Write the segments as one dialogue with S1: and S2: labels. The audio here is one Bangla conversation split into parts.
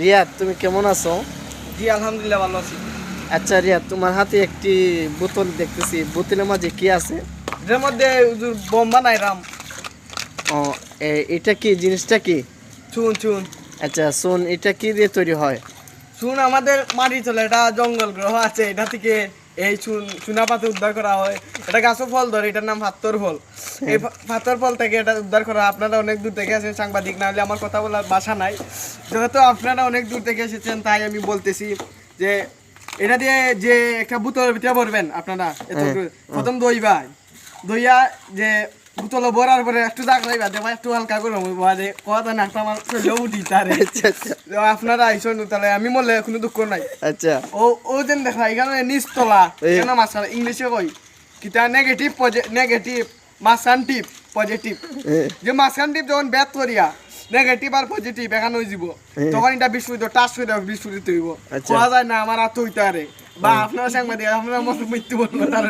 S1: রিয়াদ, তুমি কেমন আছো?
S2: জি আলহামদুলিল্লাহ ভালো আছি।
S1: আচ্ছা রিয়াদ, তোমার হাতে একটি বোতল দেখতেছি, বোতলের মাঝে কি আছে?
S2: এর মধ্যে হুজুর বোম বানাইরাম।
S1: ও, এটা কি, জিনিসটা কি?
S2: চুন চুন
S1: আচ্ছা শোন, এটা কি দিয়ে তৈরি হয়?
S2: চুন আমাদের মাটি চলে, এটা জঙ্গল গ্রহ আছে, এটা থেকে এই চুনা পাতা উদ্ধার করা হয়। এটা গাছও ফল ধরে, এটার নাম ফাত্তর ফল। এই ফাত্তর ফল থেকে এটা উদ্ধার করা। আপনারা অনেক দূর থেকে আসেন, সাংবাদিক না হলে আমার কথা বলার ভাষা নাই। যেহেতু আপনারা অনেক দূর থেকে এসেছেন তাই আমি বলতেছি যে এটা দিয়ে যে একটা বোতলের ভিতরে ভরবেন আপনারা। প্রথম দইয়া যে বোতল ভরার পরে একটু জাগলাইবা দেবা, একটু হালকা করে কথা না একটা আমার শরীরে উঠি তারে।
S1: আচ্ছা আচ্ছা
S2: আপনারা আইসন তাহলে আমি বললে কোনো দুঃখ নাই।
S1: আচ্ছা
S2: ও ও যেন দেখা এখানে নিচতলা কেন মাঝখানে ইংলিশে কই কিতা নেগেটিভ নেগেটিভ মাঝখান টিপ পজিটিভ। যে মাঝখান টিপ যখন ব্যাট করিয়া নেগেটিভ আর পজিটিভ এখানে হয়ে যাব, তখন এটা বিস্ফোরিত টাচ করে বিস্ফোরিত হইব। কোয়া যায় না আমার হাত হইতে পারে, বা আপনার সাংবাদিক আপনার মতো মৃত্যু বলবো তার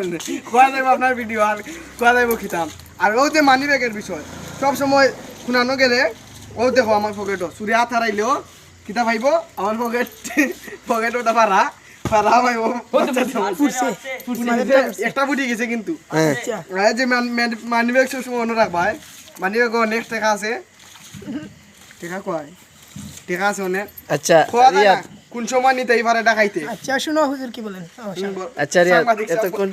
S2: কোয়া যাইব আপনার ভিডিও আর কোয়া যাইব খিতাম। আর ও যে মানি ব্যাগের বিষয় সবসময় শুনানো গেলে ও দেখো আমার পকেটও চুরি হাত হারাইলেও কিতা ভাইব আমার পকেট ওটা পারা ভাইব। একটা বুঝে গেছে কিন্তু যে মানি ব্যাগ সবসময় মনে রাখবা। মানি ব্যাগ অনেক টাকা আছে, টাকা কয় টাকা আছে অনেক।
S1: আচ্ছা রিয়াদ,
S2: কোন সময় নিতে পারে ডাকাইতে।
S3: আচ্ছা শুনো হুজুর কি বলেন।
S1: আচ্ছা রিয়াদ, এতক্ষণ